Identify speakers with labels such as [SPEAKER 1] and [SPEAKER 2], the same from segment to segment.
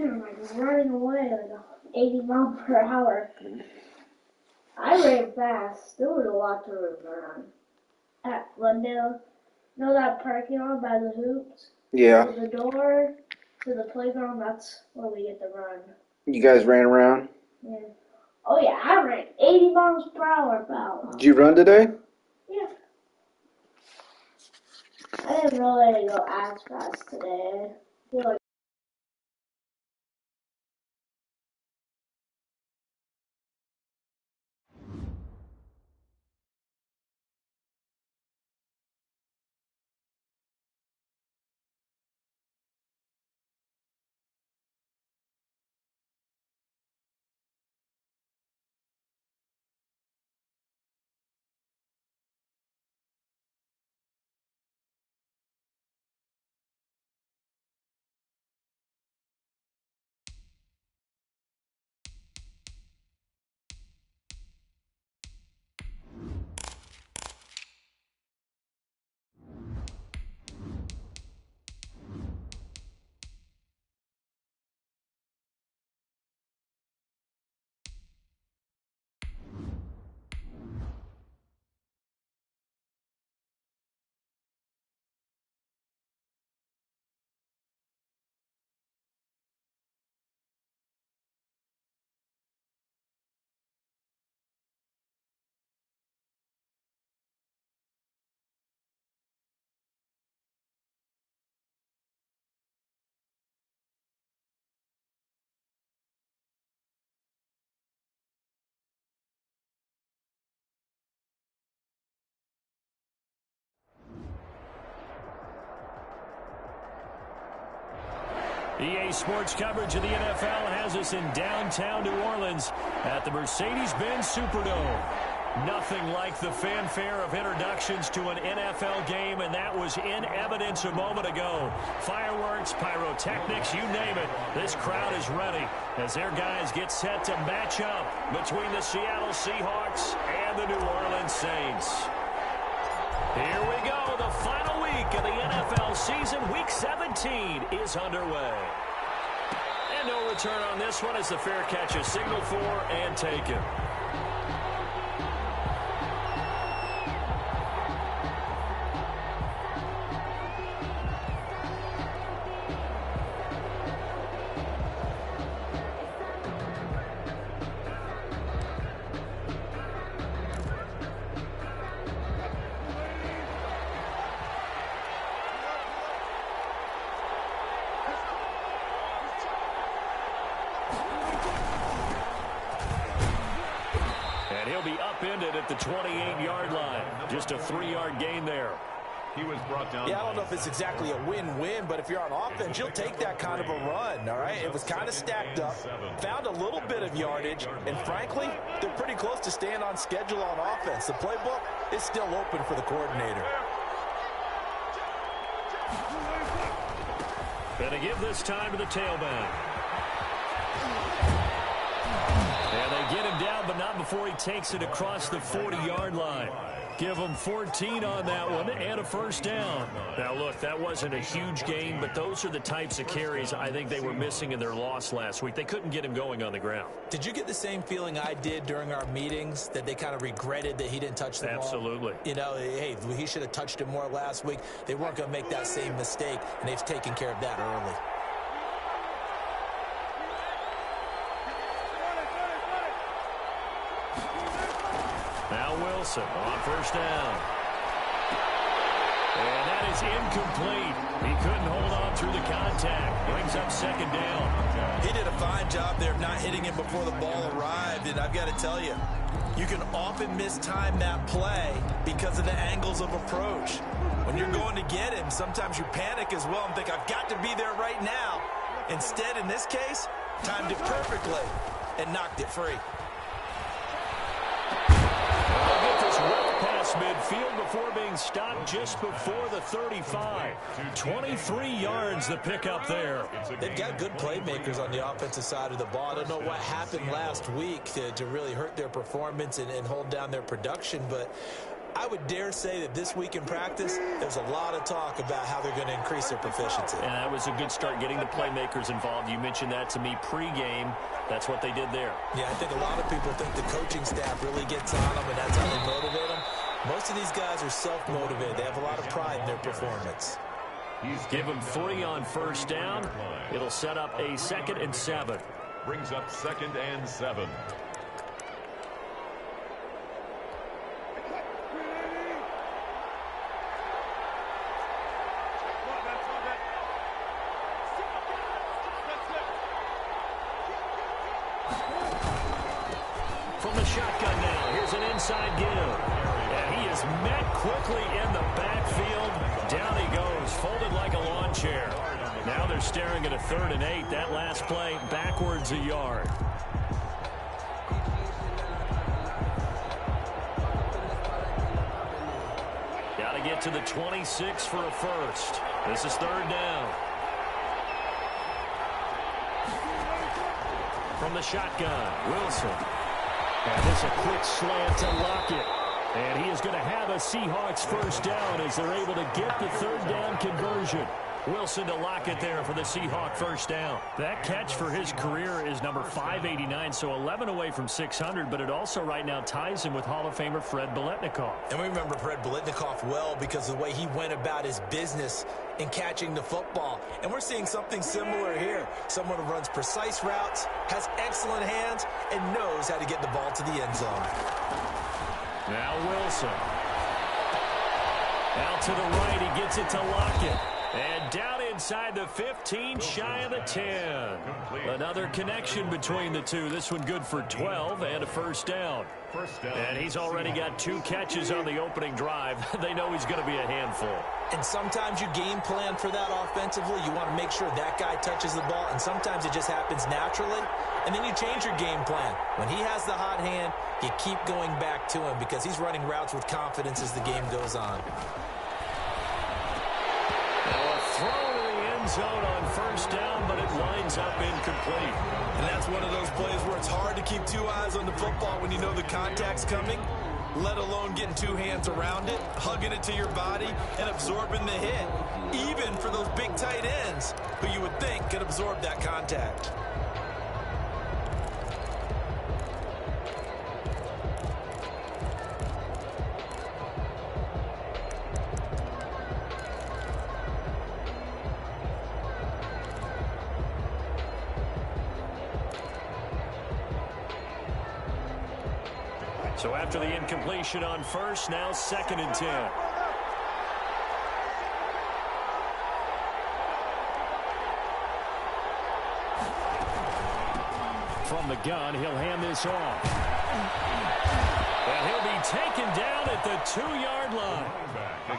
[SPEAKER 1] him like running away like 80 miles per hour. I ran fast. There was a lot to run at Glendale. You know that parking lot by the hoops?
[SPEAKER 2] Yeah.
[SPEAKER 1] To the door to the playground, that's where we get to run.
[SPEAKER 2] You guys ran around?
[SPEAKER 1] Yeah. Oh yeah, I ran 80 miles per hour, pal.
[SPEAKER 2] Did you run today?
[SPEAKER 1] Yeah. I didn't really go as fast today. I feel like
[SPEAKER 3] EA Sports coverage of the NFL has us in downtown New Orleans at the Mercedes-Benz Superdome. Nothing like the fanfare of introductions to an NFL game, and that was in evidence a moment ago. Fireworks, pyrotechnics, you name it. This crowd is ready as their guys get set to match up between the Seattle Seahawks and the New Orleans Saints. Here we go. The final week of the NFL season. Week 17 is underway. And no return on this one as the fair catch is signaled for and taken. At the 28-yard line. Just a 3-yard gain there.
[SPEAKER 4] He was brought down.
[SPEAKER 5] Yeah, I don't know if it's exactly a win-win, but if you're on offense, you'll take that kind of a run, all right? It was kind of stacked up, found a little bit of yardage, and frankly, they're pretty close to staying on schedule on offense. The playbook is still open for the coordinator.
[SPEAKER 3] Going to give this time to the tailback. And they get him down, but not before he takes it across the 40-yard line. Give him 14 on that one and a first down. Now, look, that wasn't a huge gain, but those are the types of carries I think they were missing in their loss last week. They couldn't get him going on the ground.
[SPEAKER 5] Did you get the same feeling I did during our meetings, that they kind of regretted that he didn't touch the ball?
[SPEAKER 3] Absolutely.
[SPEAKER 5] You know, hey, he should have touched it more last week. They weren't going to make that same mistake, and they've taken care of that early.
[SPEAKER 3] Now Wilson on first down. And that is incomplete. He couldn't hold on through the contact. Brings up second down.
[SPEAKER 5] He did a fine job there of not hitting him before the ball arrived, and I've got to tell you, you can often mistime that play because of the angles of approach. When you're going to get him, sometimes you panic as well and think, I've got to be there right now. Instead, in this case, timed it perfectly and knocked it free.
[SPEAKER 3] Past midfield before being stopped just before the 35. 23 yards the pickup there.
[SPEAKER 5] They've got good playmakers on the offensive side of the ball. I don't know what happened last week to really hurt their performance and hold down their production, but I would dare say that this week in practice, there's a lot of talk about how they're going to increase their proficiency.
[SPEAKER 3] And that was a good start getting the playmakers involved. You mentioned that to me pregame. That's what they did there.
[SPEAKER 5] Yeah, I think a lot of people think the coaching staff really gets on them, and that's how they motivate them. Most of these guys are self-motivated. They have a lot of pride in their performance.
[SPEAKER 3] Give them 3 on first down. It'll set up a 2nd and 7.
[SPEAKER 2] Brings up 2nd and 7.
[SPEAKER 3] From the shotgun now, here's an inside give. And he is met quickly in the backfield. Down he goes, folded like a lawn chair. Now they're staring at a 3rd and 8. That last play, backwards a yard. Got to get to the 26 for a first. This is 3rd down. From the shotgun, Wilson. And this a quick slant to Lockett. And he is going to have a Seahawks first down as they're able to get the 3rd down conversion. Wilson to Lockett there for the Seahawk first down. That catch for his career is number 589, so 11 away from 600, but it also right now ties him with Hall of Famer Fred Biletnikoff.
[SPEAKER 5] And we remember Fred Biletnikoff well because of the way he went about his business in catching the football. And we're seeing something similar here. Someone who runs precise routes, has excellent hands, and knows how to get the ball to the end zone.
[SPEAKER 3] Now Wilson. Out to the right, he gets it to Lockett. And down inside the 15, shy of the 10. Another connection between the two. This one good for 12 and a first down. And he's already got 2 catches on the opening drive. They know he's going to be a handful.
[SPEAKER 5] And sometimes you game plan for that offensively. You want to make sure that guy touches the ball, and sometimes it just happens naturally. And then you change your game plan. When he has the hot hand, you keep going back to him because he's running routes with confidence as the game goes on.
[SPEAKER 3] Throw to the end zone on first down, but it winds up incomplete.
[SPEAKER 5] And that's one of those plays where it's hard to keep 2 eyes on the football when you know the contact's coming, let alone getting 2 hands around it, hugging it to your body, and absorbing the hit, even for those big tight ends who you would think could absorb that contact.
[SPEAKER 3] So after the incompletion on first, now 2nd and 10. From the gun, he'll hand this off. And he'll be taken down at the 2-yard line.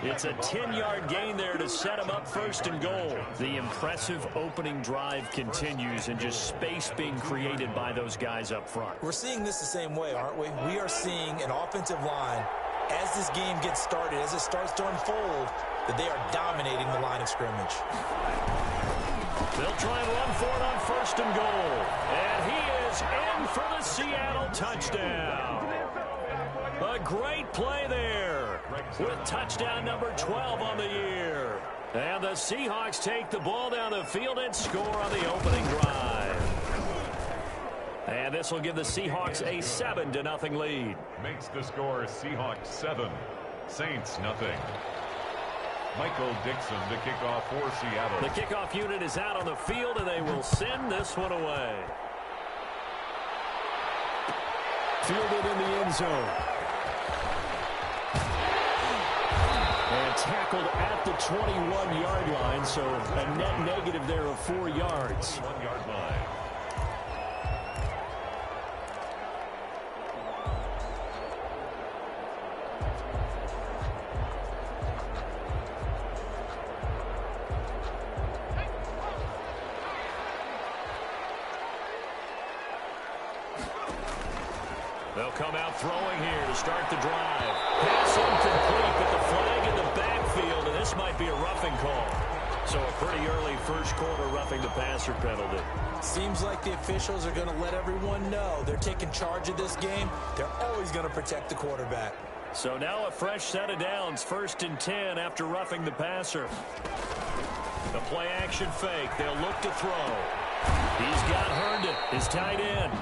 [SPEAKER 3] It's a 10-yard gain there to set him up 1st and goal. The impressive opening drive continues, and just space being created by those guys up front.
[SPEAKER 5] We're seeing this the same way, aren't we? We are seeing an offensive line, as this game gets started, as it starts to unfold, that they are dominating the line of scrimmage.
[SPEAKER 3] They'll try and run for it on 1st and goal. And he is in for the Seattle touchdown. A great play there with touchdown number 12 on the year. And the Seahawks take the ball down the field and score on the opening drive. And this will give the Seahawks a 7-0 lead.
[SPEAKER 2] Makes the score Seahawks 7, Saints 0. Michael Dixon, the kickoff for Seattle.
[SPEAKER 3] The kickoff unit is out on the field, and they will send this one away. Fielded in the end zone. And tackled at the 21-yard line, so a net negative there of 4 yards.
[SPEAKER 2] 1-yard line.
[SPEAKER 3] They'll come out throwing here to start the drive. Pass incomplete, but the flag in the backfield, and this might be a roughing call. So a pretty early first quarter roughing the passer penalty.
[SPEAKER 5] Seems like the officials are going to let everyone know they're taking charge of this game. They're always going to protect the quarterback.
[SPEAKER 3] So now a fresh set of downs, 1st and 10 after roughing the passer. The play action fake. They'll look to throw. He's got Herndon, his tight end.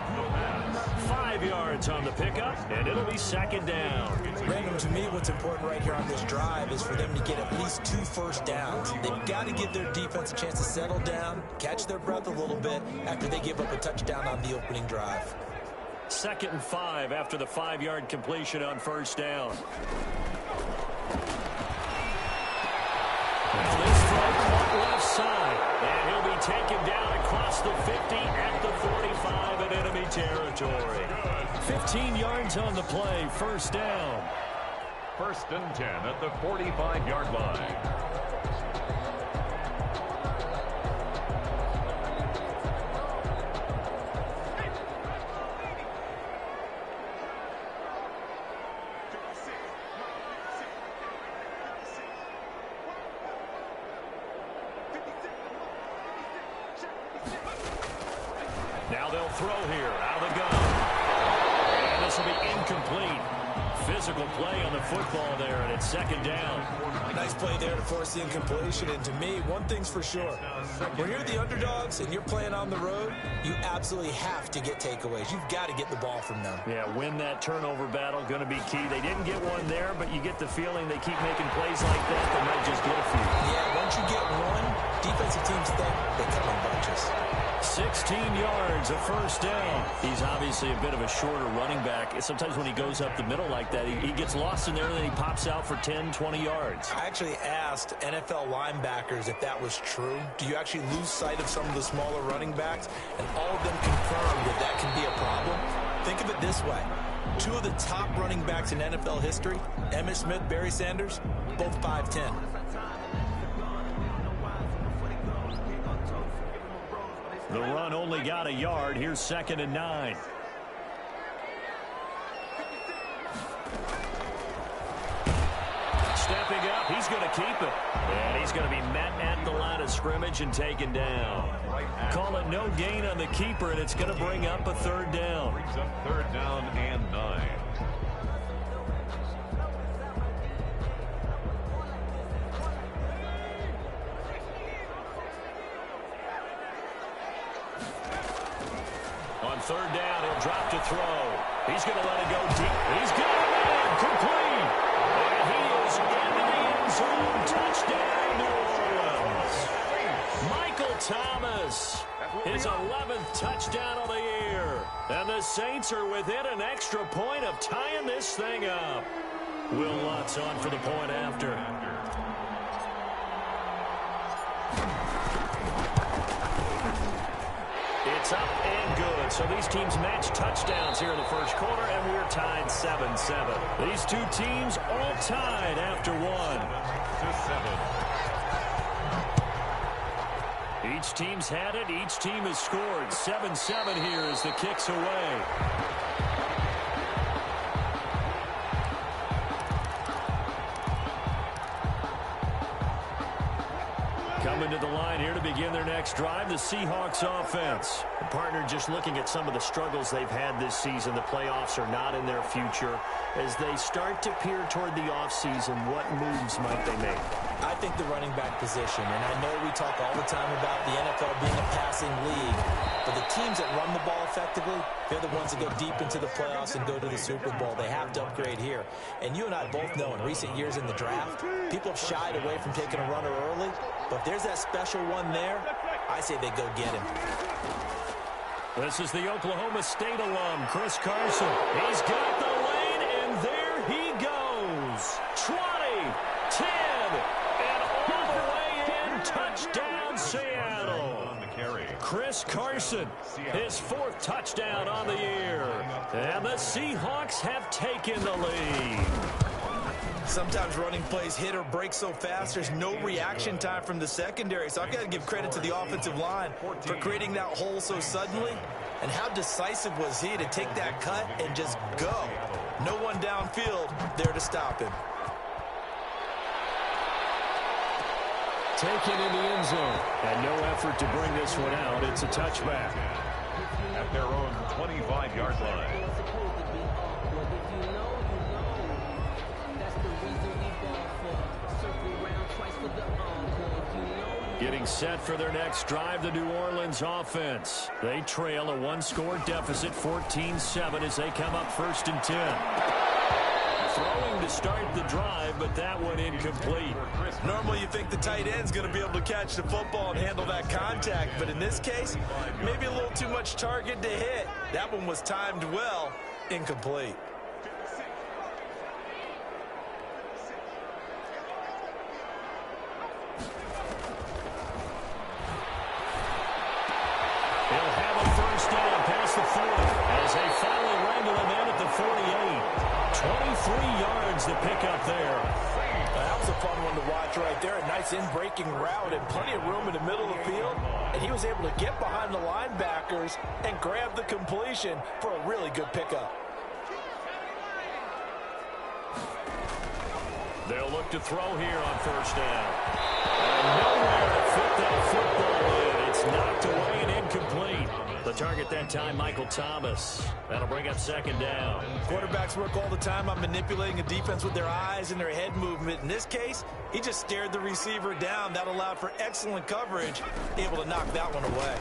[SPEAKER 3] 5 yards on the pickup, and it'll be 2nd down.
[SPEAKER 5] Random, to me, what's important right here on this drive is for them to get at least 2 first downs. They've got to give their defense a chance to settle down, catch their breath a little bit after they give up a touchdown on the opening drive.
[SPEAKER 3] 2nd and 5 after the 5-yard completion on 1st down. This throw caught left side, and he'll be taken down across the 50 at the 45 in enemy territory. 15 yards on the play, 1st down.
[SPEAKER 2] 1st and 10 at the 45-yard line.
[SPEAKER 3] Now they'll throw here, out of the gun. And this will be incomplete. Physical play on the football there, and it's 2nd down.
[SPEAKER 5] Nice play there to force the incompletion. And to me, one thing's for sure. When you're the underdogs and you're playing on the road, you absolutely have to get takeaways. You've got to get the ball from them.
[SPEAKER 3] Yeah, win that turnover battle, going to be key. They didn't get one there, but you get the feeling they keep making plays like that, they might just get a few.
[SPEAKER 5] Yeah, once you get one, defensive teams think they come in bunches.
[SPEAKER 3] 16 yards, a 1st down. He's obviously a bit of a shorter running back. Sometimes when he goes up the middle like that, he gets lost in there, and then he pops out for 10, 20 yards.
[SPEAKER 5] I actually asked NFL linebackers if that was true. Do you actually lose sight of some of the smaller running backs? And all of them confirmed that that can be a problem. Think of it this way. 2 of the top running backs in NFL history, Emmitt Smith, Barry Sanders, both 5'10".
[SPEAKER 3] The run only got a yard. Here's 2nd and 9. Stepping up, he's going to keep it. And he's going to be met at the line of scrimmage and taken down. Call it no gain on the keeper, and it's going to bring up a 3rd down.
[SPEAKER 2] Brings up 3rd down and 9.
[SPEAKER 3] On 3rd down, he'll drop to throw. He's going to let it go deep. He's got it in, complete. And he is into the end zone. Touchdown, New Orleans. Michael Thomas, his 11th touchdown of the year. And the Saints are within an extra point of tying this thing up. Will Lutz on for the point after. It's up and good. So these teams match touchdowns here in the 1st quarter, and we're tied 7-7. These 2 teams all tied after 1.
[SPEAKER 2] 7-7.
[SPEAKER 3] Each team's had it. Each team has scored. 7-7 here as the kick's away. Coming to the line here to begin their next drive, the Seahawks offense. The partner just looking at some of the struggles they've had this season. The playoffs are not in their future. As they start to peer toward the offseason, what moves might they make?
[SPEAKER 5] I think the running back position, and I know we talk all the time about the NFL being a passing league, but the teams that run the ball effectively, they're the ones that go deep into the playoffs and go to the Super Bowl. They have to upgrade here. And you and I both know in recent years in the draft, people have shied away from taking a runner early, but if there's that special one there, I say they go get him.
[SPEAKER 3] This is the Oklahoma State alum, Chris Carson. He's got the lane, and there he goes. 20, 10, and all the way in. Touchdown, Seattle. Chris Carson, his 4th touchdown on the year. And the Seahawks have taken the lead.
[SPEAKER 5] Sometimes running plays hit or break so fast, there's no reaction time from the secondary. So I've got to give credit to the offensive line for creating that hole so suddenly. And how decisive was he to take that cut and just go? No one downfield there to stop him.
[SPEAKER 3] Taken in the end zone. And no effort to bring this one out. It's a touchback.
[SPEAKER 2] At their own 25-yard line.
[SPEAKER 3] Getting set for their next drive, the New Orleans offense. They trail a one-score deficit, 14-7, as they come up 1st and 10. Throwing to start the drive, but that one incomplete.
[SPEAKER 5] Normally you think the tight end's going to be able to catch the football and handle that contact, but in this case, maybe a little too much target to hit. That one was timed well, incomplete.
[SPEAKER 3] He'll have a first down past the 40 as they finally wrangle him in at the 48. 23 yards to pick up there.
[SPEAKER 5] That was a fun one to watch right there. A nice in-breaking route and plenty of room in the middle of the field. And he was able to get behind the linebackers and grab the completion for a really good pickup.
[SPEAKER 3] They'll look to throw here on first down. And nowhere to fit that football in. It's knocked away and incomplete. The target that time, Michael Thomas. That'll bring up 2nd down.
[SPEAKER 5] Quarterbacks work all the time on manipulating a defense with their eyes and their head movement. In this case, he just stared the receiver down. That allowed for excellent coverage, able to knock that one away.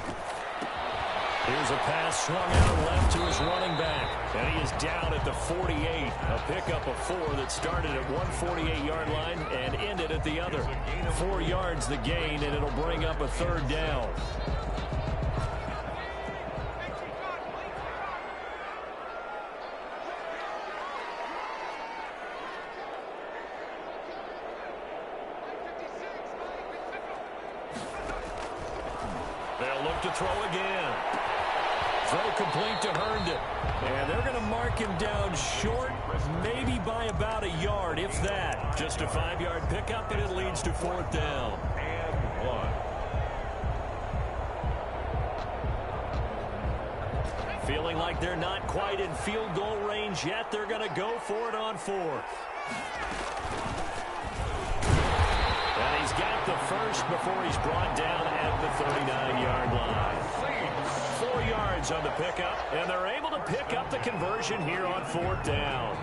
[SPEAKER 3] Here's a pass swung out left to his running back. And he is down at the 48. A pickup of 4 that started at one 48-yard line and ended at the other. 4 yards the gain, and it'll bring up a 3rd down. They'll look to throw again. Throw complete to Herndon. And they're going to mark him down short, maybe by about a yard, if that. Just a 5-yard pickup, and it leads to 4th down.
[SPEAKER 2] And 1.
[SPEAKER 3] Feeling like they're not quite in field goal range yet. They're going to go for it on 4th. And he's got the first before he's brought down at the 39-yard line. 4 yards on the pickup, and they're able to pick up the conversion here on 4th down.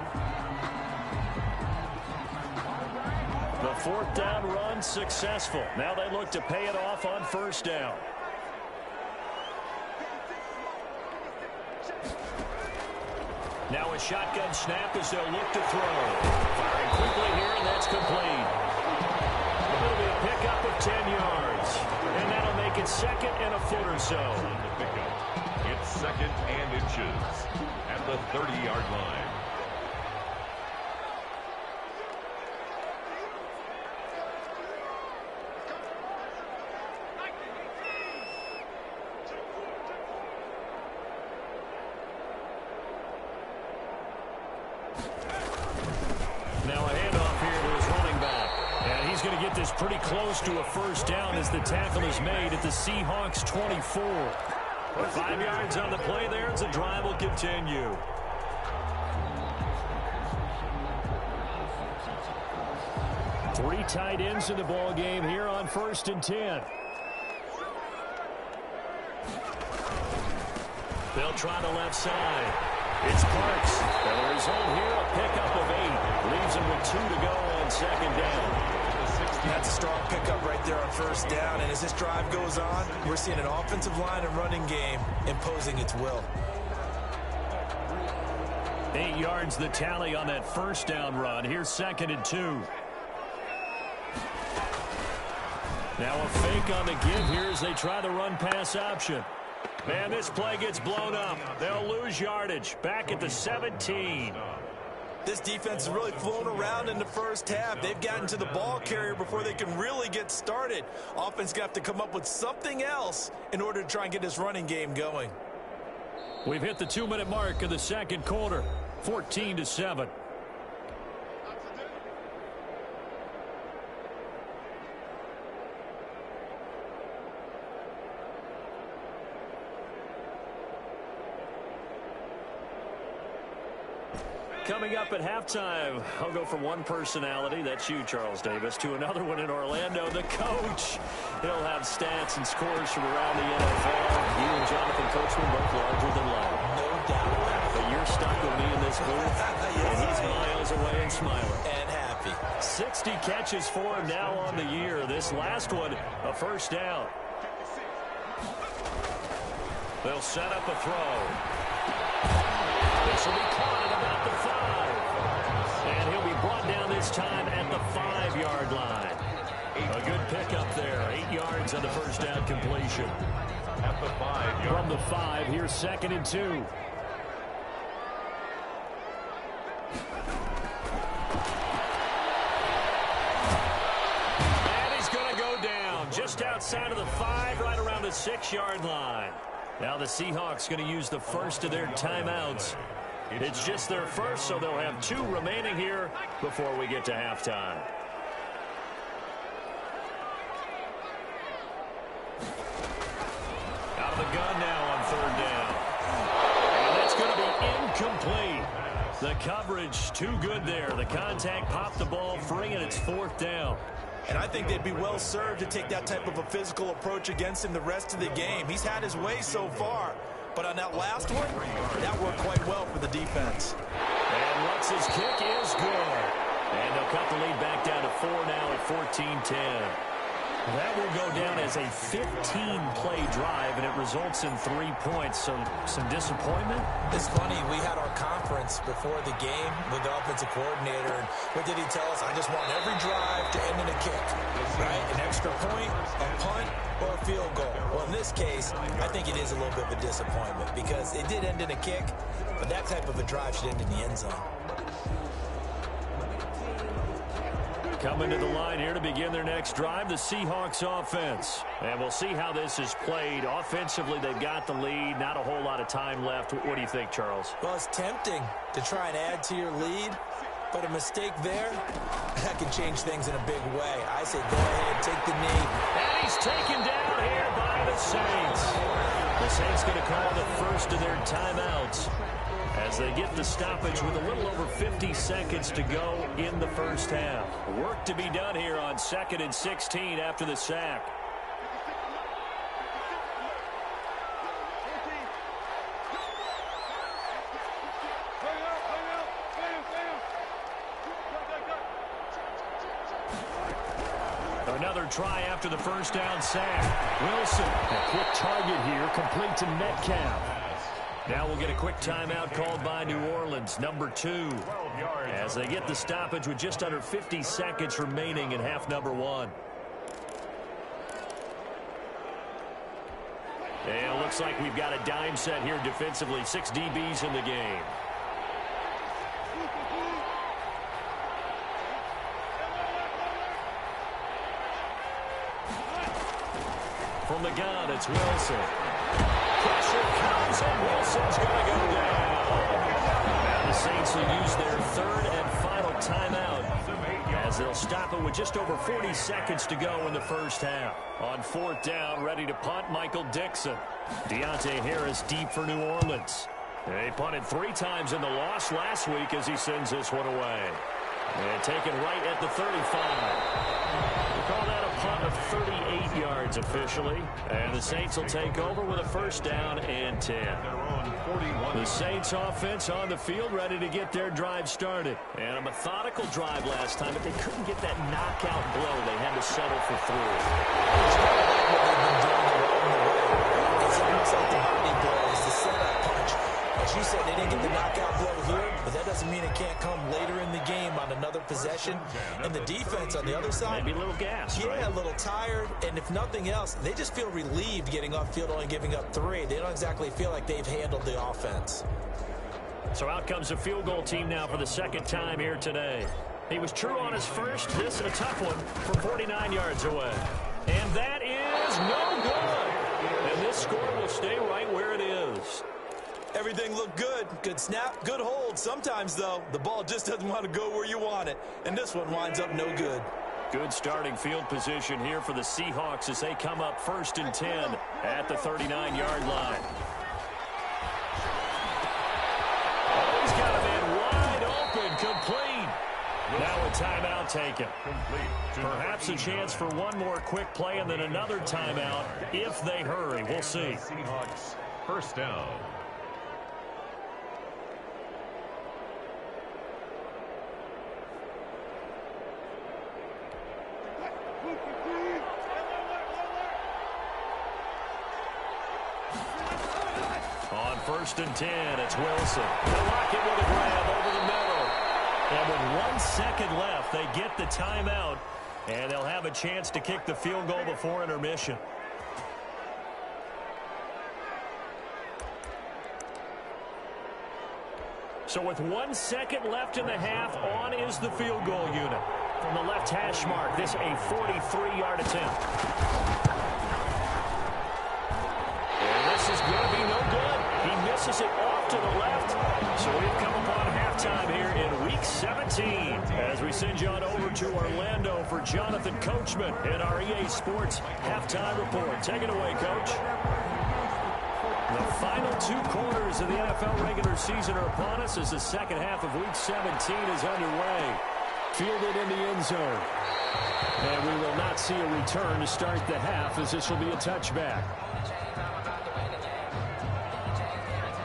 [SPEAKER 3] The 4th down run successful. Now they look to pay it off on 1st down. Now a shotgun snap as they'll look to throw. Firing quickly here, and that's complete. It'll be a pickup of 10 yards. And that'll make it 2nd and a foot or so.
[SPEAKER 2] It's 2nd and inches at the 30-yard line.
[SPEAKER 3] Now a handoff here to his running back. And he's going to get this pretty close to a first down as the tackle is made at the Seahawks 24. 5 yards on the play there as the drive will continue. Three tight ends in the ball game here on 1st and 10. They'll try the left side. It's Parks. And the result here, a pickup of 8. Leaves him with 2 to go on 2nd down.
[SPEAKER 5] That's a strong pickup right there on 1st down. And as this drive goes on, we're seeing an offensive line and running game imposing its will.
[SPEAKER 3] 8 yards the tally on that 1st down run. Here's 2nd and 2. Now a fake on the give here as they try the run-pass option. Man, this play gets blown up. They'll lose yardage. Back at the 17.
[SPEAKER 5] This defense has really flown around in the first half. They've gotten to the ball carrier before they can really get started. Offense got to come up with something else in order to try and get this running game going.
[SPEAKER 3] We've hit the 2-minute mark of the 2nd quarter. 14-7. Coming up at halftime, I'll go from one personality, that's you, Charles Davis, to another one in Orlando, the coach. He'll have stats and scores from around the NFL. You and Jonathan Coachman both larger than life.
[SPEAKER 5] No doubt about it.
[SPEAKER 3] But you're stuck with me in this booth, and he's miles away and smiling.
[SPEAKER 5] And happy. McAfee.
[SPEAKER 3] 60 catches for him now on the year. This last one, a first down. They'll set up a throw. This will be caught at about the 5. And he'll be brought down this time at the 5-yard line. A good pickup there. 8 yards on the first down completion.
[SPEAKER 2] At the 5-yard.
[SPEAKER 3] From the 5, here's 2nd and 2. And he's going to go down just outside of the 5, right around the 6-yard line. Now the Seahawks going to use the first of their timeouts. It's just their first, so they'll have 2 remaining here before we get to halftime. Out of the gun now on 3rd down. And that's going to be incomplete. The coverage too good there. The contact popped the ball free, and it's 4th down.
[SPEAKER 5] And I think they'd be well served to take that type of a physical approach against him the rest of the game. He's had his way so far. But on that last one, that worked quite well for the defense.
[SPEAKER 3] And Lutz's kick is good. And they'll cut the lead back down to 4 now at 14-10. That will go down as a 15-play drive, and it results in 3 points. So some disappointment.
[SPEAKER 5] It's funny, we had our conference before the game with the offensive coordinator, and what did he tell us? I just want every drive to end in a kick, right? An extra point, a punt, or a field goal. Well, in this case, I think it is a little bit of a disappointment because it did end in a kick, but that type of a drive should end in the end zone.
[SPEAKER 3] Coming to the line here to begin their next drive, the Seahawks offense. And we'll see how this is played. Offensively, they've got the lead. Not a whole lot of time left. What do you think, Charles?
[SPEAKER 5] Well, it's tempting to try and add to your lead, but a mistake there, that can change things in a big way. I say go ahead, take the knee.
[SPEAKER 3] And he's taken down here by the Saints. The Saints going to call the first of their timeouts as they get the stoppage with a little over 50 seconds to go in the first half. Work to be done here on 2nd and 16 after the sack. Another try after the first down sack. Wilson, a quick target here, complete to Metcalf. Now we'll get a quick timeout called by New Orleans, number 2, as they get the stoppage with just under 50 seconds remaining in half number 1. And it looks like we've got a dime set here defensively. 6 DBs in the game. From the gun, it's Wilson. Pressure comes, and Wilson's going to go down. And the Saints will use their 3rd and final timeout as they'll stop it with just over 40 seconds to go in the first half. On 4th down, ready to punt, Michael Dixon. Deontay Harris deep for New Orleans. They punted 3 times in the loss last week as he sends this one away. And taken right at the 35. We call that a punt of 38 yards officially. And the Saints will take over with a first down and 10. The Saints offense on the field ready to get their drive started. And a methodical drive last time, but they couldn't get that knockout blow. They had to settle for 3.
[SPEAKER 5] It's kind of like what they've been doing along the way. It's almost like the body blow is the setup punch. As you said, they didn't get the knockout blow here, but that doesn't mean it can't come later in the game on another possession. And the defense on the other side,
[SPEAKER 3] maybe a little gas,
[SPEAKER 5] yeah,
[SPEAKER 3] right?
[SPEAKER 5] a little tired. And if nothing else, they just feel relieved getting off field, only giving up 3. They don't exactly feel like they've handled the offense.
[SPEAKER 3] So out comes the field goal team now for the 2nd time here today. He was true on his first. This a tough one from 49 yards away. And that is no good. And this score will stay right where it is.
[SPEAKER 5] Everything looked good. Good snap, good hold. Sometimes, though, the ball just doesn't want to go where you want it. And this one winds up no good.
[SPEAKER 3] Good starting field position here for the Seahawks as they come up 1st and 10 at the 39-yard line. Oh, he's got a man wide open, complete. Now a timeout taken. Perhaps a chance for one more quick play and then another timeout if they hurry. We'll see.
[SPEAKER 2] Seahawks first down.
[SPEAKER 3] first and 10. It's Wilson. They'll lock it with a grab over the middle. And with 1 second left, they get the timeout, and they'll have a chance to kick the field goal before intermission. So with 1 second left in the half, on is the field goal unit. From the left hash mark, this a 43-yard attempt. And this is going to be no good. He misses it off to the left. So we've come upon halftime here in Week 17 as we send you on over to Orlando for Jonathan Coachman in our EA Sports Halftime Report. Take it away, Coach. The final 2 quarters of the NFL regular season are upon us as the second half of Week 17 is underway. Fielded in the end zone. And we will not see a return to start the half as this will be a touchback.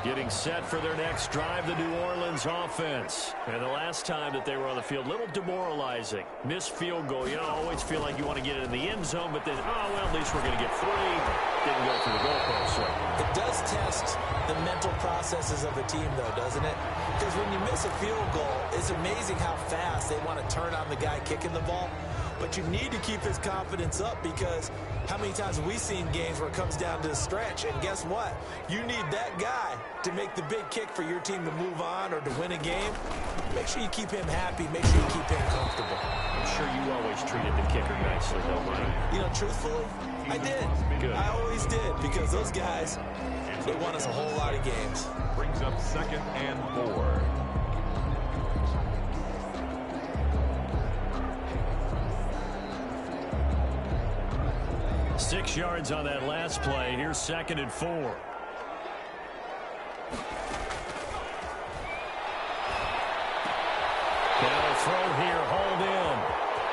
[SPEAKER 3] Getting set for their next drive, the New Orleans offense. And the last time that they were on the field, a little demoralizing. Missed field goal. You know, always feel like you want to get it in the end zone, but then, oh, well, at least we're going to get 3. Didn't go through the goalpost. So
[SPEAKER 5] it does test the mental processes of a team, though, doesn't it? Because when you miss a field goal, it's amazing how fast they want to turn on the guy kicking the ball. But you need to keep his confidence up because how many times have we seen games where it comes down to the stretch, and guess what? You need that guy to make the big kick for your team to move on or to win a game. Make sure you keep him happy. Make sure you keep him comfortable.
[SPEAKER 3] I'm sure you always treated the kicker nicely, though, Mike.
[SPEAKER 5] You know, truthfully, I did.
[SPEAKER 3] Good.
[SPEAKER 5] I always did because those guys, they won us a whole lot of games.
[SPEAKER 2] Brings up 2nd and 4.
[SPEAKER 3] Six yards on that last play. Here's 2nd and 4. Now a throw here, hauled in.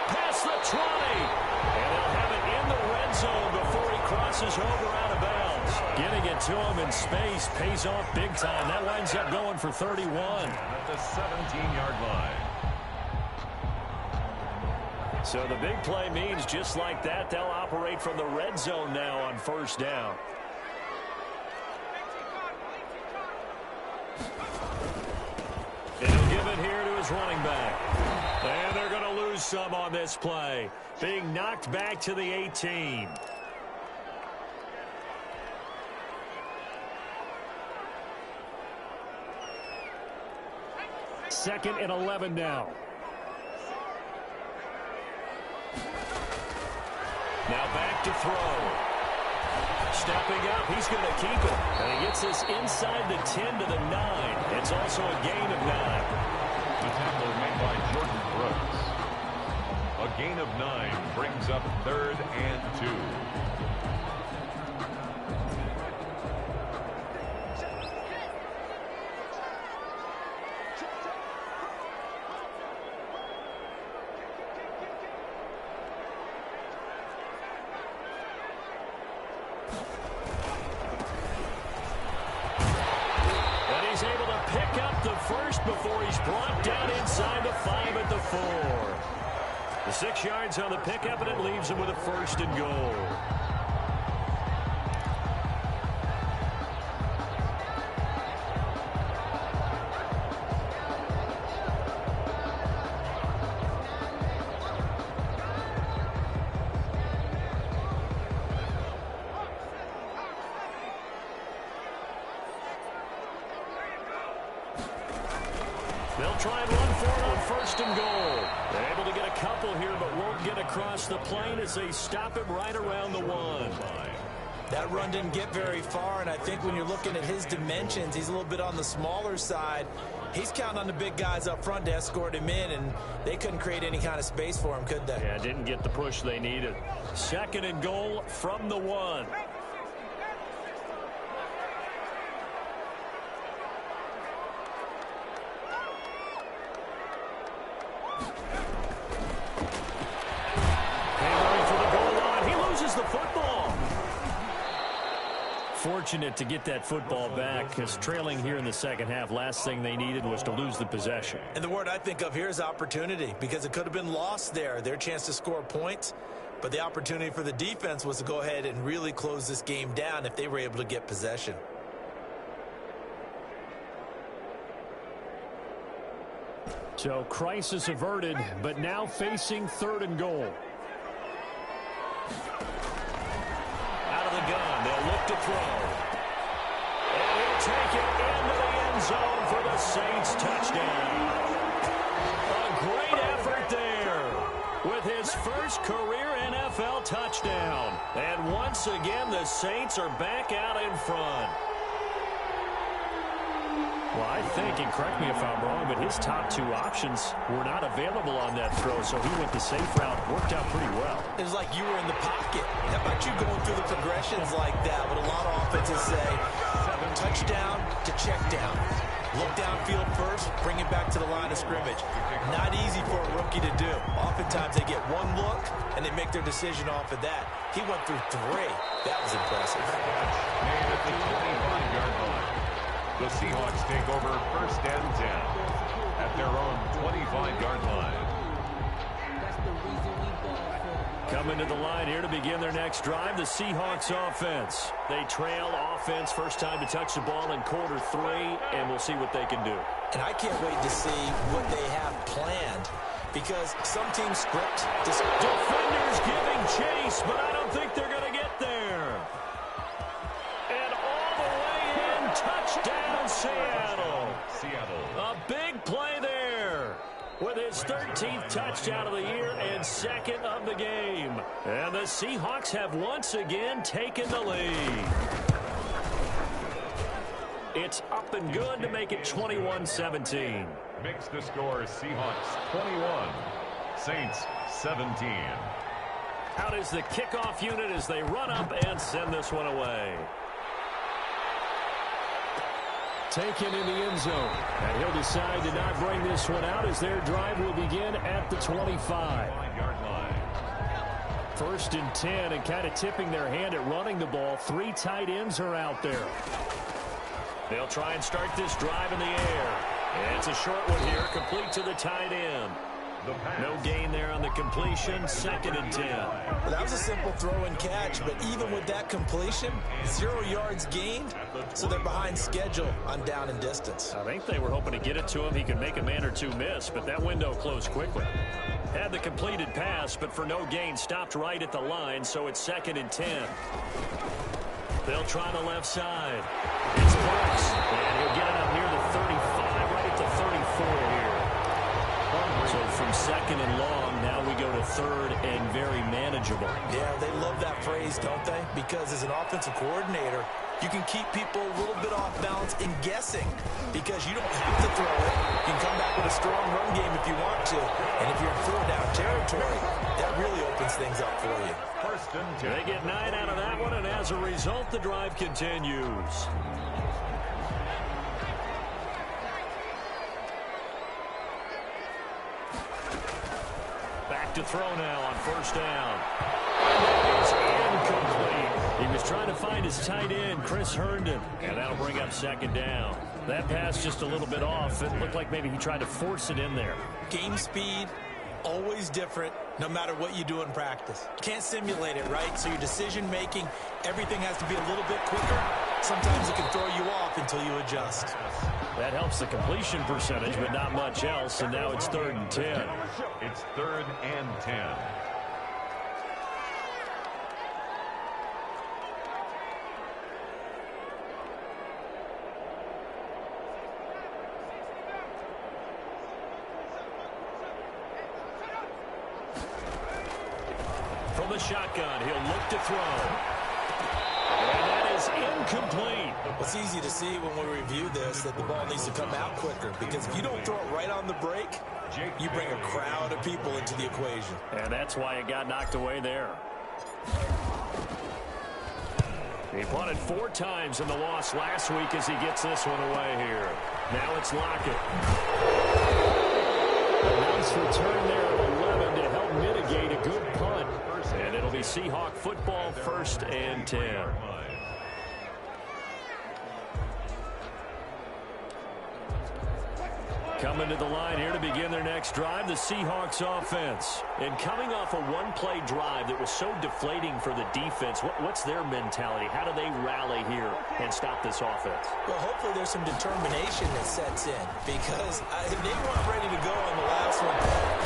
[SPEAKER 3] Past the 20. And they'll have it in the red zone before he crosses over out of bounds. Getting it to him in space pays off big time. That winds up going for 31.
[SPEAKER 2] At the 17-yard line.
[SPEAKER 3] So the big play means just like that, they'll operate from the red zone now on first down. And he'll give it here to his running back. And they're going to lose some on this play. Being knocked back to the 18. Second and 11 now. Now back to throw. Stepping up, he's going to keep it. And he gets this inside the 10 to the 9. It's also a gain of 9.
[SPEAKER 2] The tackle made by Jordan Brooks. A gain of 9 brings up 3rd and 2.
[SPEAKER 3] Before he's brought down inside the 5 at the 4. The 6 yards on the pickup, and it leaves him with a 1st and goal. They'll try and run for it on 1st and goal. They're able to get a couple here, but won't get across the plane as they stop him right around the 1.
[SPEAKER 5] That run didn't get very far, and I think when you're looking at his dimensions, he's a little bit on the smaller side. He's counting on the big guys up front to escort him in, and they couldn't create any kind of space for him, could they?
[SPEAKER 3] Yeah, didn't get the push they needed. 2nd and goal from the 1. Fortunate to get that football back because trailing here in the second half, last thing they needed was to lose the possession.
[SPEAKER 5] And the word I think of here is opportunity because it could have been lost there. Their chance to score points, but the opportunity for the defense was to go ahead and really close this game down if they were able to get possession.
[SPEAKER 3] So crisis averted, but now facing 3rd and goal. Out of the gun, they'll look to throw. And he'll take it into the end zone for the Saints touchdown. A great effort there with his first career NFL touchdown. And once again, the Saints are back out in front. Well, I think, and correct me if I'm wrong, but his top 2 options were not available on that throw, so he went the safe route. Worked out pretty well.
[SPEAKER 5] It was like you were in the pocket. How about you going through the progressions like that? What a lot of offenses say, touchdown to check down. Look downfield first, bring it back to the line of scrimmage. Not easy for a rookie to do. Oftentimes they get one look, and they make their decision off of that. He went through 3. That was impressive.
[SPEAKER 2] Made at the 25-yard line. The Seahawks take over 1st and 10 at their own 25-yard line.
[SPEAKER 3] Coming to the line here to begin their next drive, the Seahawks offense. They trail offense, first time to touch the ball in quarter 3, and we'll see what they can do.
[SPEAKER 5] And I can't wait to see what they have planned, because some teams script.
[SPEAKER 3] Defenders giving chase, but I don't think they're going to get there. And all the way in, touchdown Seattle. A big play there with his 13th touchdown of the year and 2nd of the game. And the Seahawks have once again taken the lead. It's up and good to make it 21-17.
[SPEAKER 2] Makes the score Seahawks 21, Saints 17.
[SPEAKER 3] Out is the kickoff unit as they run up and send this one away. Taken in the end zone. And he'll decide to not bring this one out as their drive will begin at the 25.
[SPEAKER 2] 5-yard line.
[SPEAKER 3] 1st and 10, and kind of tipping their hand at running the ball. 3 tight ends are out there. They'll try and start this drive in the air. And it's a short one here, complete to the tight end. No gain there on the completion, 2nd and 10.
[SPEAKER 5] Well, that was a simple throw and catch, but even with that completion, 0 yards gained, so they're behind schedule on down and distance.
[SPEAKER 3] I think they were hoping to get it to him. He could make a man or 2 miss, but that window closed quickly. Had the completed pass, but for no gain, stopped right at the line, so it's 2nd and 10. They'll try the left side. It's Brooks, and he'll get it up near the 35, right at the 34 here. So from 2nd and long, now we go to 3rd and very manageable.
[SPEAKER 5] Yeah, they love that phrase, don't they? Because as an offensive coordinator, you can keep people a little bit off balance in guessing, because you don't have to throw it. You can come back with a strong run game if you want to. And if you're in 4-down territory, that really opens things up for you.
[SPEAKER 2] 1st and 10.
[SPEAKER 3] They get 9 out of that one, and as a result, the drive continues. Back to throw now on 1st down. It's incomplete. He was trying to find his tight end, Chris Herndon, and that'll bring up 2nd down. That pass just a little bit off. It looked like maybe he tried to force it in there.
[SPEAKER 5] Game speed, always different, no matter what you do in practice. Can't simulate it, right? So your decision-making, everything has to be a little bit quicker. Sometimes it can throw you off until you adjust.
[SPEAKER 3] That helps the completion percentage, but not much else, and now it's 3rd and 10.
[SPEAKER 2] It's 3rd and 10.
[SPEAKER 3] From the shotgun, he'll look to throw. And that is incomplete.
[SPEAKER 5] It's easy to see when we review this that the ball needs to come out quicker, because if you don't throw it right on the break, you bring a crowd of people into the equation.
[SPEAKER 3] And that's why it got knocked away there. He punted 4 times in the loss last week as he gets this one away here. Now it's Lockett. A nice return there at 11 to help mitigate a good punt. And it'll be Seahawk football, 1st and 10. Coming to the line here to begin their next drive, the Seahawks offense. And coming off a one-play drive that was so deflating for the defense, what's their mentality? How do they rally here and stop this offense?
[SPEAKER 5] Well, hopefully there's some determination that sets in, because if they weren't ready to go on the last one,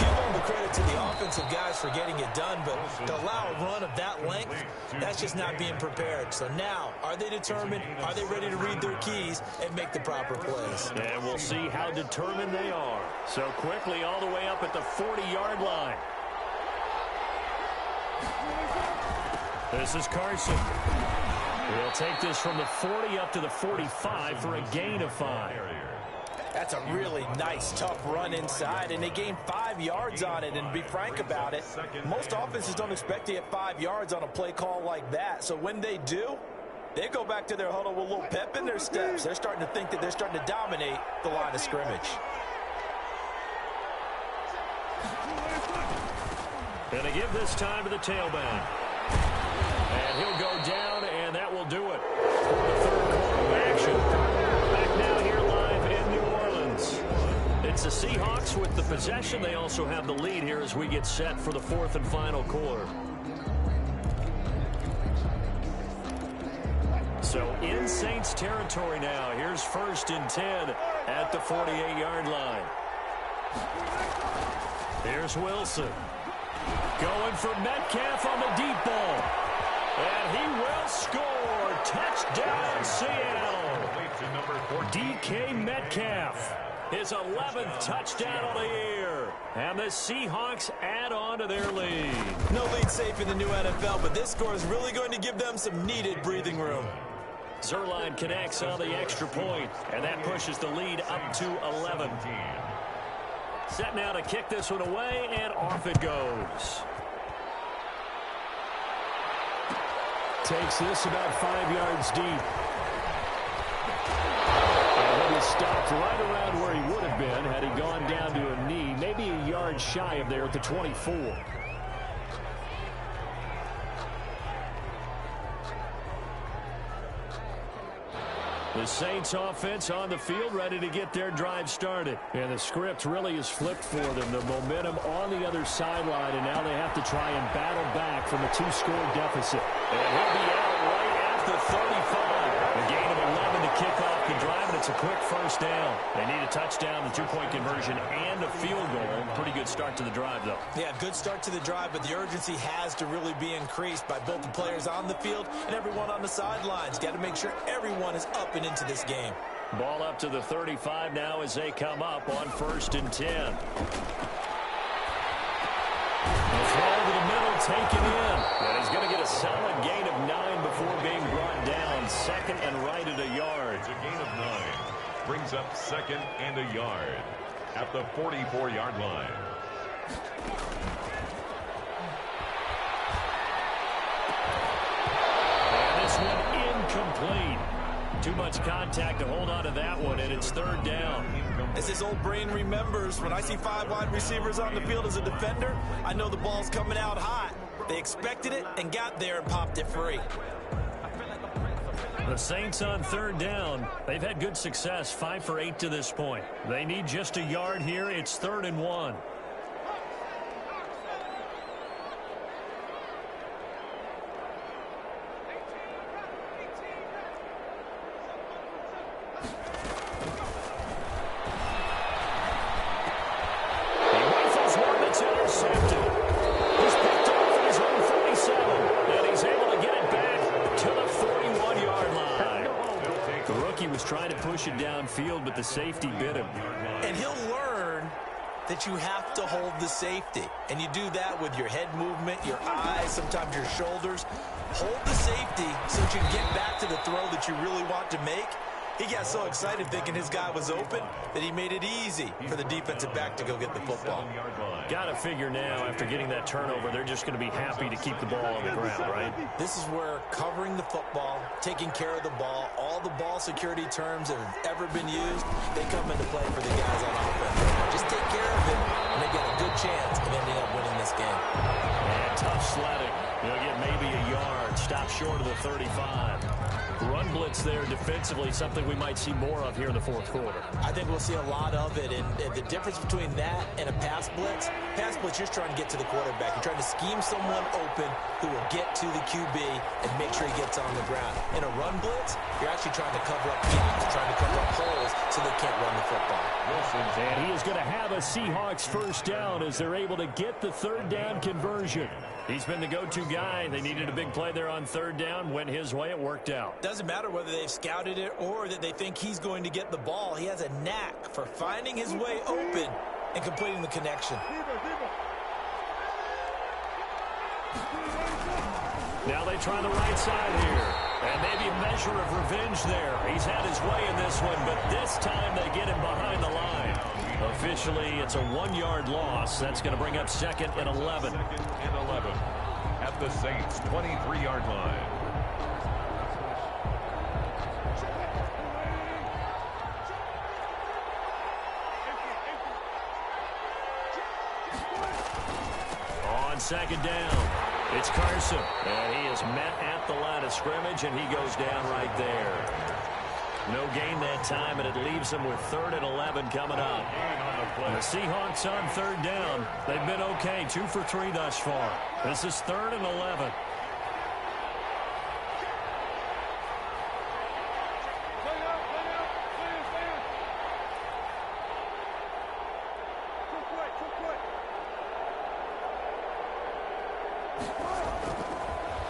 [SPEAKER 5] give all the credit to the offensive guys for getting it done, but to allow a run of that length, that's just not being prepared. So now, are they determined? Are they ready to read their keys and make the proper plays?
[SPEAKER 3] And we'll see how determined they are. So quickly all the way up at the 40-yard line. This is Carson. He'll take this from the 40 up to the 45 for a gain of 5.
[SPEAKER 5] That's a really nice, tough run inside, and they gained 5 yards on it. And to be frank about it, most offenses don't expect to get 5 yards on a play call like that. So when they do, they go back to their huddle with a little pep in their steps. They're starting to think that they're starting to dominate the line of scrimmage.
[SPEAKER 3] And they give this time to the tailback. And he'll go down, and that will do it for the third quarter of action. Back now here live in New Orleans. It's the Seahawks with the possession. They also have the lead here as we get set for the fourth and final quarter. So in Saints territory now. Here's 1st and 10 at the 48-yard line. Here's Wilson. Going for Metcalf on the deep ball. And he will score. Touchdown, Seattle. DK Metcalf. His 11th touchdown of the year. And the Seahawks add on to their lead.
[SPEAKER 5] No lead safe in the new NFL, but this score is really going to give them some needed breathing room.
[SPEAKER 3] Zerline connects on the extra point, and that pushes the lead up to 11. Set now to kick this one away, and off it goes. Takes this about 5 yards deep. And he stopped right around where he would have been had he gone down to a knee, maybe a yard shy of there at the 24. The Saints offense on the field ready to get their drive started. And the script really is flipped for them. The momentum on the other sideline, and now they have to try and battle back from a 2-score deficit. And he'll be out right at the 35. A gain of 11 to kick off the drive, and it's a quick first down. They need a touchdown, the 2-point conversion, and a field goal. Pretty good start to the drive, though.
[SPEAKER 5] Yeah, good start to the drive, but the urgency has to really be increased by both the players on the field and everyone on the sidelines. Got to make sure everyone is up and into this game.
[SPEAKER 3] Ball up to the 35 now as they come up on 1st and 10. The throw to the middle, taken in. And he's going to get a solid gain of 9 before being brought down. 2nd and right at a yard.
[SPEAKER 2] It's a gain of 9. Brings up 2nd and a yard at the 44-yard line.
[SPEAKER 3] And this one incomplete. Too much contact to hold on to that one, and it's 3rd down.
[SPEAKER 5] As his old brain remembers, when I see 5 wide receivers on the field as a defender, I know the ball's coming out hot. They expected it and got there and popped it free.
[SPEAKER 3] The Saints on 3rd down. They've had good success, 5 for 8 to this point. They need just a yard here. It's 3rd and 1. Downfield, but the safety bit him.
[SPEAKER 5] And he'll learn that you have to hold the safety. And you do that with your head movement, your eyes, sometimes your shoulders. Hold the safety so that you can get back to the throw that you really want to make. He got so excited thinking his guy was open that he made it easy for the defensive back to go get the football.
[SPEAKER 3] Got to figure now, after getting that turnover, they're just going to be happy to keep the ball on the ground, right?
[SPEAKER 5] This is where covering the football, taking care of the ball, all the ball security terms that have ever been used, they come into play for the guys on offense. Just take care of it, and they get a good chance of ending up winning this game.
[SPEAKER 3] And tough sledding. They'll get maybe a yard. Stop short of the 35. run blitz there defensively, something we might see more of here in the fourth quarter.
[SPEAKER 5] I think we'll see a lot of it, and the difference between that and a pass blitz, you're trying to get to the quarterback. You're trying to scheme someone open who will get to the QB and make sure he gets on the ground. In a run blitz, you're actually trying to cover up gaps, trying to cover up holes so they can't run the football.
[SPEAKER 3] And he is going to have a Seahawks first down as they're able to get the third down conversion. He's been the go-to guy. They needed a big play there on third down. Went his way. It worked out. Doesn't matter whether they've scouted it or that they think he's going to get the ball. He has a knack for finding his way open and completing the connection. Now they try the right side here. And maybe a measure of revenge there. He's had his way in this one, but this time they get him behind the line. Officially, it's a 1-yard loss. That's going to bring up 2nd and 11.
[SPEAKER 2] 2nd and 11 at the Saints' 23-yard line.
[SPEAKER 3] On 2nd down, it's Carson. And he is met at the line of scrimmage, and he goes down right there. No gain that time, and it leaves them with 3rd and 11 coming up. And the Seahawks on 3rd down. They've been okay, 2 for 3 thus far. This is 3rd and 11.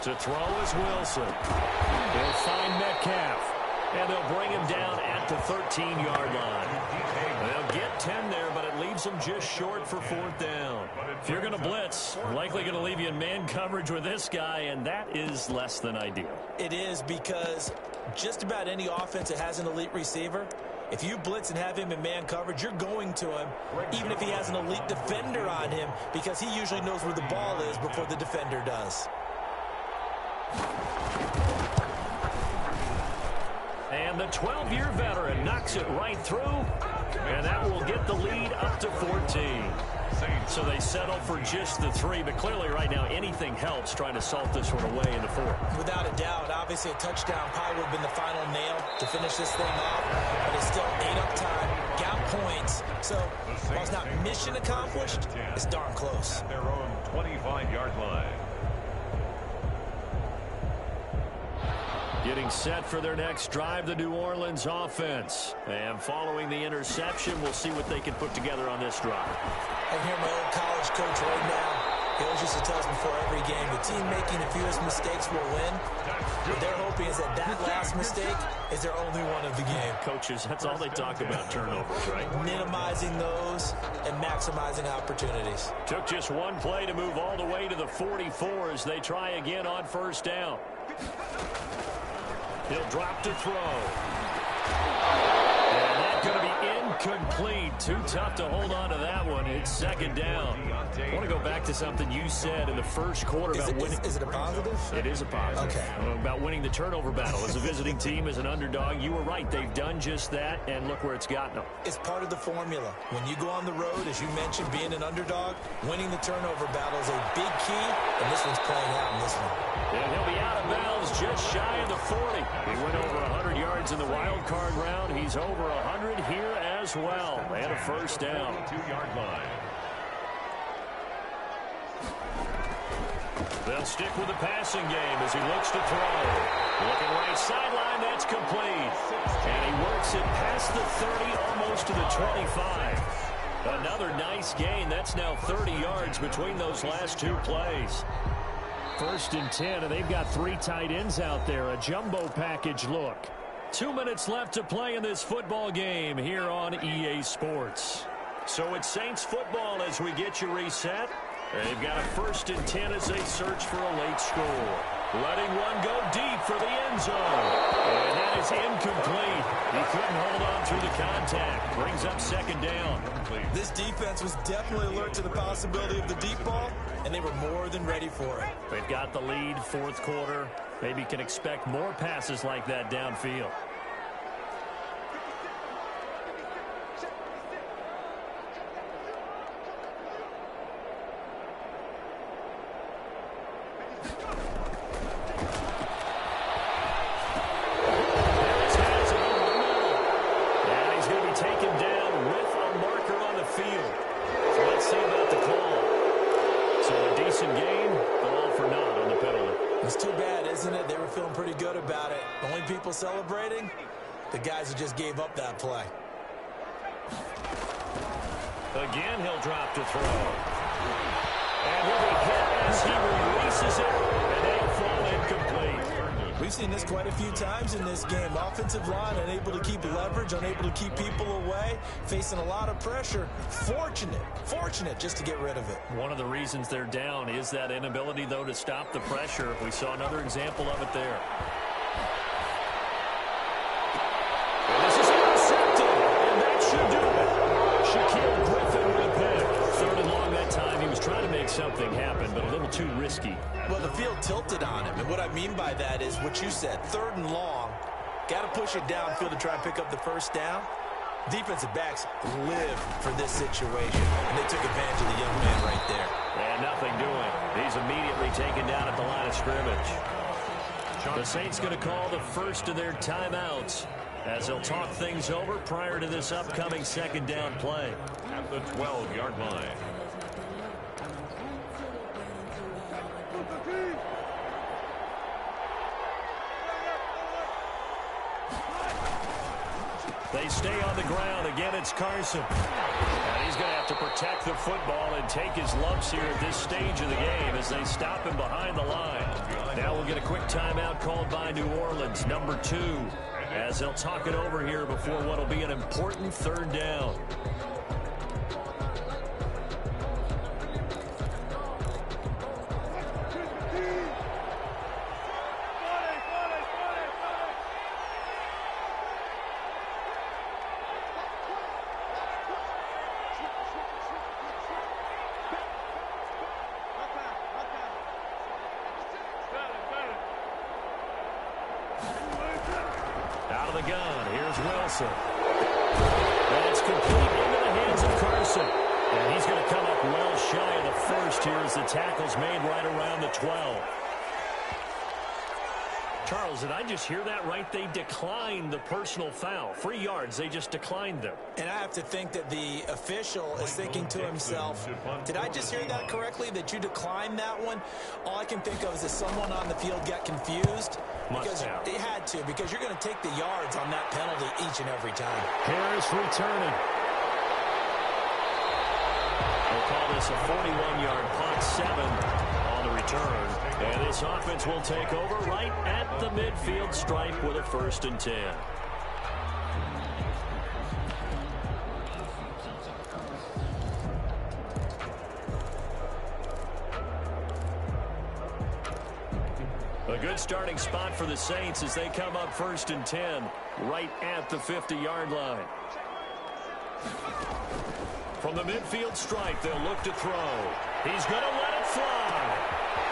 [SPEAKER 3] To throw is Wilson. He'll find Metcalf. And they'll bring him down at the 13-yard line. They'll get 10 there, but it leaves them just short for 4th down. If you're going to blitz, likely going to leave you in man coverage with this guy, and that is less than ideal.
[SPEAKER 5] It is, because just about any offense that has an elite receiver, if you blitz and have him in man coverage, you're going to him, even if he has an elite defender on him, because he usually knows where the ball is before the defender does.
[SPEAKER 3] And the 12-year veteran knocks it right through, and that will get the lead up to 14. So they settle for just the 3, but clearly right now anything helps trying to salt this one away in the 4th.
[SPEAKER 5] Without a doubt, obviously a touchdown probably would have been the final nail to finish this thing off, but it's still 8 up time, got points. So while it's not mission accomplished, it's darn close.
[SPEAKER 2] At their own 25-yard line.
[SPEAKER 3] Getting set for their next drive, the New Orleans offense. And following the interception, we'll see what they can put together on this drive.
[SPEAKER 5] I hear my old college coach right now. He always used to tell us before every game, the team making the fewest mistakes will win. What they're hoping is that last mistake is their only one of the game.
[SPEAKER 3] Coaches, that's all they talk about, turnovers, right?
[SPEAKER 5] Minimizing those and maximizing opportunities.
[SPEAKER 3] Took just one play to move all the way to the 44 as they try again on 1st down. He'll drop to throw. And that's going to be incomplete. Too tough to hold on to that one. It's 2nd down. I want to go back to something you said in the first quarter about winning.
[SPEAKER 5] Is it a positive?
[SPEAKER 3] It is a positive.
[SPEAKER 5] Okay.
[SPEAKER 3] About winning the turnover battle. As a visiting team, as an underdog, you were right. They've done just that, and look where it's gotten them.
[SPEAKER 5] It's part of the formula. When you go on the road, as you mentioned, being an underdog, winning the turnover battle is a big key, and this one's playing out in this one.
[SPEAKER 3] And he'll be out of bounds just shy of the 40. He went over 100 yards in the wild card round. He's over 100 here as well. And a 1st down.
[SPEAKER 2] 2-yard line.
[SPEAKER 3] They'll stick with the passing game as he looks to throw. Looking right sideline, that's complete. And he works it past the 30, almost to the 25. Another nice gain. That's now 30 yards between those last 2 plays. 1st and 10, and they've got 3 tight ends out there. A jumbo package look. 2 minutes left to play in this football game here on EA Sports. So it's Saints football as we get you reset. They've got a 1st and 10 as they search for a late score. Letting one go deep for the end zone. And that is incomplete. He couldn't hold on through the contact. Brings up 2nd down.
[SPEAKER 5] This defense was definitely alert to the possibility of the deep ball, and they were more than ready for it.
[SPEAKER 3] They've got the lead, 4th quarter. Maybe can expect more passes like that downfield. he's going to be taken down with a marker on the field. So let's see about the call. So a decent game, but all for naught on the penalty.
[SPEAKER 5] It's too bad, isn't it? They were feeling pretty good about it. Only people celebrating, the guys who just gave up that play.
[SPEAKER 3] Again, he'll drop to throw. And he'll be hit as he releases it, and they'll fall incomplete.
[SPEAKER 5] We've seen this quite a few times in this game. Offensive line unable to keep leverage, unable to keep people away, facing a lot of pressure. Fortunate just to get rid of it.
[SPEAKER 3] One of the reasons they're down is that inability, though, to stop the pressure. We saw another example of it there. And this is intercepted, and that should do it. Shaquille Griffin with a pick. Third and long that time. He was trying to make something happen, but a little too risky.
[SPEAKER 5] Well, the field tilted on him, and what I mean by that is what you said. Third and long, got to push it downfield to try and pick up the first down. Defensive backs live for this situation, and they took advantage of the young man right there.
[SPEAKER 3] And nothing doing. He's immediately taken down at the line of scrimmage. The Saints going to call the first of their timeouts as they'll talk things over prior to this upcoming second down play.
[SPEAKER 2] At the 12-yard line.
[SPEAKER 3] They stay on the ground. Again, it's Carson. And he's going to have to protect the football and take his lumps here at this stage of the game as they stop him behind the line. Now we'll get a quick timeout called by New Orleans, number 2, as they'll talk it over here before what will be an important third down. Out of the gun, here's Wilson. And it's complete into the hands of Carson. And he's going to come up well shy of the first here as the tackle's made right around the 12. Charles, did I just hear that right? They declined the personal foul. 3 yards, they just declined them.
[SPEAKER 5] And I have to think that the official is thinking to himself, did I just hear that correctly, that you declined that one? All I can think of is that someone on the field got confused. Because they had to, because you're going to take the yards on that penalty each and every time.
[SPEAKER 3] Harris returning. We'll call this a 41-yard punt, 7 on the return. And this offense will take over right at the midfield stripe with a 1st and 10. A good starting spot for the Saints as they come up 1st and 10 right at the 50-yard line. From the midfield stripe, they'll look to throw. He's going to let it fly.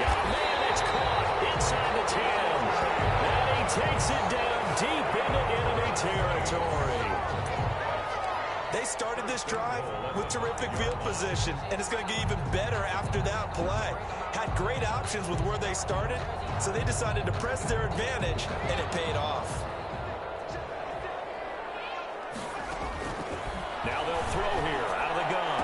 [SPEAKER 3] Oh, man, it's caught inside the 10. And he takes it down deep into enemy territory.
[SPEAKER 5] They started this drive with terrific field position, and it's going to get even better after that play. Had great options with where they started, so they decided to press their advantage, and it paid off.
[SPEAKER 3] Now they'll throw here out of the gun.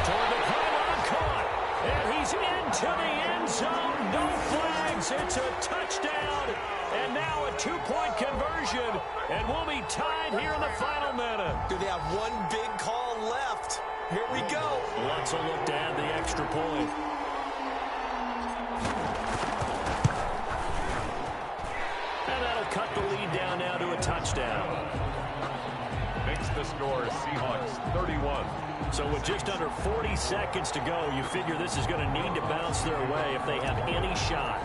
[SPEAKER 3] Toward the pylon, caught. And he's into the end zone. No flags. It's a touchdown. And now a 2-point conversion. And we'll be tied here in the final minute.
[SPEAKER 5] Do they have one big call left? Here we go.
[SPEAKER 3] Let's look to add the extra point. And that'll cut the lead down now to a touchdown.
[SPEAKER 2] Makes the score Seahawks 31.
[SPEAKER 3] So with just under 40 seconds to go, you figure this is going to need to bounce their way if they have any shot.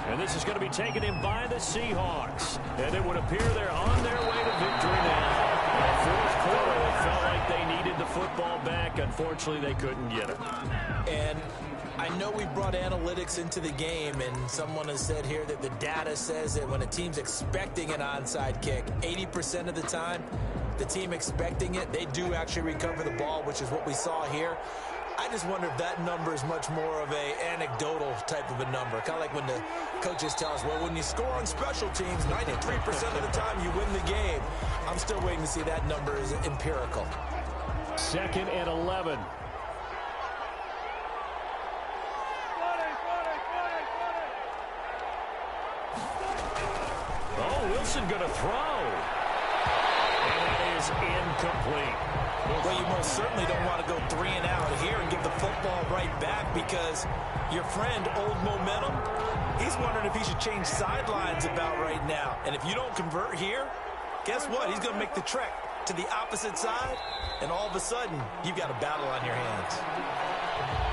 [SPEAKER 3] And this is going to be taken in by the Seahawks. And it would appear they're on their way to victory now. The 4th quarter, it felt like they needed the football back. Unfortunately, they couldn't get it.
[SPEAKER 5] And I know we brought analytics into the game, and someone has said here that the data says that when a team's expecting an onside kick, 80% of the time, the team expecting it, they do actually recover the ball, which is what we saw here. I just wonder if that number is much more of a anecdotal type of a number. Kind of like when the coaches tell us, well, when you score on special teams, 93% of the time you win the game. I'm still waiting to see that number is empirical.
[SPEAKER 3] 2nd and 11. Oh, Wilson going to throw. And that is incomplete.
[SPEAKER 5] Well, you most certainly don't want to go 3 and out here and give the football right back, because your friend, Old Momentum, he's wondering if he should change sidelines about right now. And if you don't convert here, guess what? He's going to make the trek to the opposite side, and all of a sudden, you've got a battle on your hands.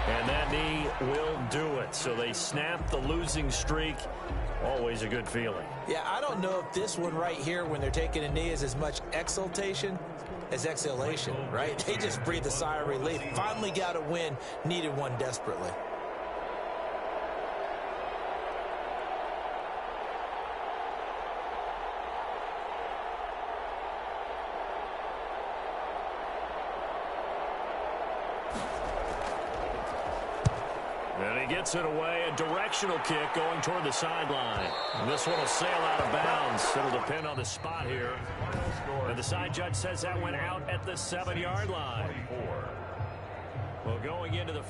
[SPEAKER 3] And that knee will do it. So they snap the losing streak. Always a good feeling.
[SPEAKER 5] Yeah, I don't know if this one right here, when they're taking a knee, is as much exultation as exhalation, right? They just breathe a sigh of relief. Finally got a win, needed one desperately.
[SPEAKER 3] And he gets it away. A directional kick going toward the sideline. And this one will sail out of bounds. It'll depend on the spot here. And the side judge says that went out at the 7-yard line. Well, going into the